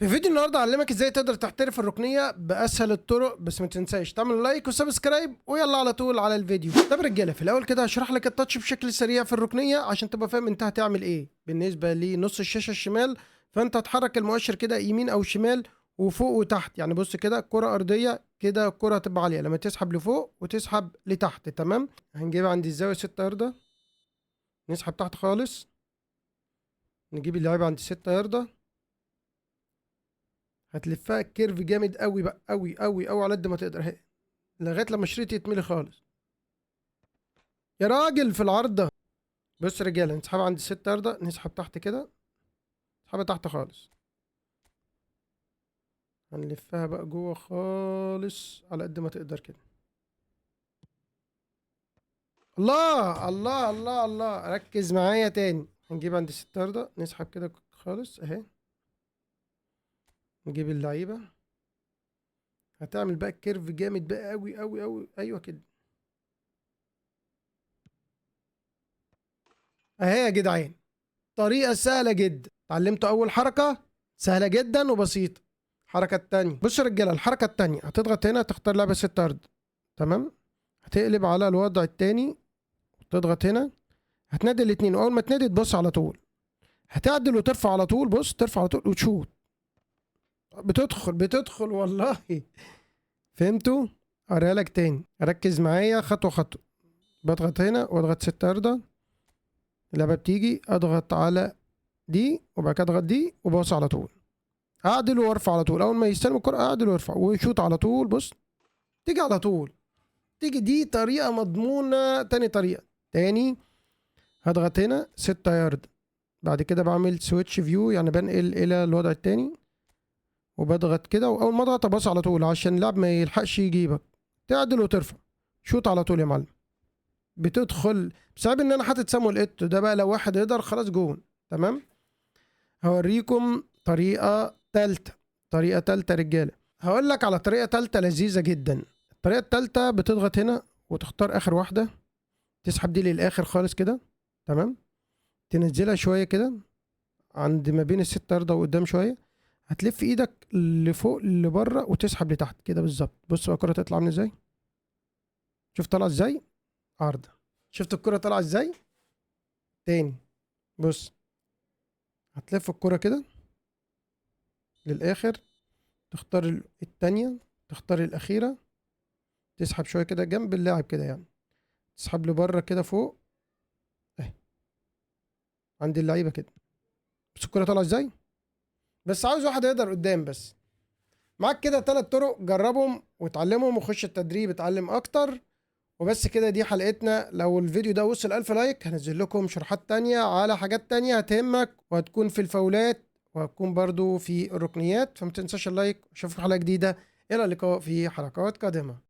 في فيديو النهارده اعلمك ازاي تقدر تحترف الركنيه باسهل الطرق، بس ما تنساش تعمل لايك وسبسكرايب ويلا على طول على الفيديو. طب رجاله، في الاول كده هشرح لك التاتش بشكل سريع في الركنيه عشان تبقى فاهم انت هتعمل ايه. بالنسبه لنص الشاشه الشمال، فانت هتحرك المؤشر كده يمين او شمال وفوق وتحت. يعني بص كده، الكره ارضيه كده، الكره هتبقى عاليه لما تسحب لفوق وتسحب لتحت. تمام، هنجيب عند الزاويه 6 ياردة، نسحب تحت خالص، نجيب اللعيبه عند 6 ياردة، هتلفها كيرف جامد قوي بقى، قوي قوي قوي على قد ما تقدر اهي، لغايه لما الشريط يتملي خالص. يا راجل في العرض ده. بص يا رجاله، نسحبها عند الست ياردة، نسحب تحت كده، نسحبها تحت خالص، هنلفها بقى جوه خالص على قد ما تقدر كده. الله الله الله الله، ركز معايا تاني. هنجيب عند الست ياردة، نسحب كده خالص اهي، نجيب اللعيبه، هتعمل بقى كيرف جامد بقى قوي قوي قوي. ايوه كده اهي يا جدعان، طريقة سهلة جدا. اتعلمتوا أول حركة سهلة جدا وبسيطة. الحركة التانية، بص يا رجالة، الحركة التانية هتضغط هنا تختار لعبة 6 أرض. تمام، هتقلب على الوضع التاني وتضغط هنا، هتنادي الاتنين، وأول ما تنادي تبص على طول، هتعدل وترفع على طول. بص، ترفع على طول وتشوت، بتدخل والله. فهمتوا؟ أوريها لك تاني، ركز معايا خطوة خطوة. بضغط هنا واضغط 6 أرض، اللعبة بتيجي، اضغط على دي وبعد كده اضغط دي وبوص على طول، اعدل وارفع على طول. اول ما يستلم الكرة اعدل وارفع ويشوط على طول. بص، تيجي على طول، تيجي. دي طريقة مضمونة. تاني طريقة، تاني هضغط هنا 6 يارد، بعد كده بعمل سويتش فيو، يعني بنقل الى الوضع التاني وبضغط كده، واول ما اضغط ابص على طول عشان اللاعب ما يلحقش يجيبك. تعدل وترفع، شوط على طول يا معلم، بتدخل. بسبب ان انا حاطط سامويل ايتو ده بقى، لو واحد يقدر خلاص جون. تمام، هوريكم طريقة تالتة. طريقة تالتة رجالة، هقول لك على طريقة تالتة لذيذة جدا. الطريقة التالتة بتضغط هنا وتختار آخر واحدة، تسحب دي للآخر خالص كده. تمام، تنزلها شوية كده عند ما بين الست أرضة وقدام شوية، هتلف ايدك لفوق لبره وتسحب لتحت كده بالظبط. بص بقى الكرة تطلع عاملة ازاي، شوف طالعة ازاي عارضة، شفت الكرة طالعة ازاي. تاني، بص، هتلف الكرة كده للآخر، تختار التانية، تختار الأخيرة، تسحب شوية كده جنب اللاعب كده، يعني تسحب لبره كده فوق اهي عند اللعيبة كده. بس الكورة طالعة ازاي، بس عاوز واحد يقدر قدام بس. معاك كده 3 طرق، جربهم واتعلمهم وخش التدريب اتعلم أكتر. وبس كده، دي حلقتنا. لو الفيديو ده وصل 1000 لايك هنزل لكم شروحات تانية على حاجات تانية هتهمك، وهتكون في الفاولات وهتكون برضو في الركنيات. فما تنساش اللايك. اشوفك حلقة جديدة، إلى اللقاء في حلقات قادمة.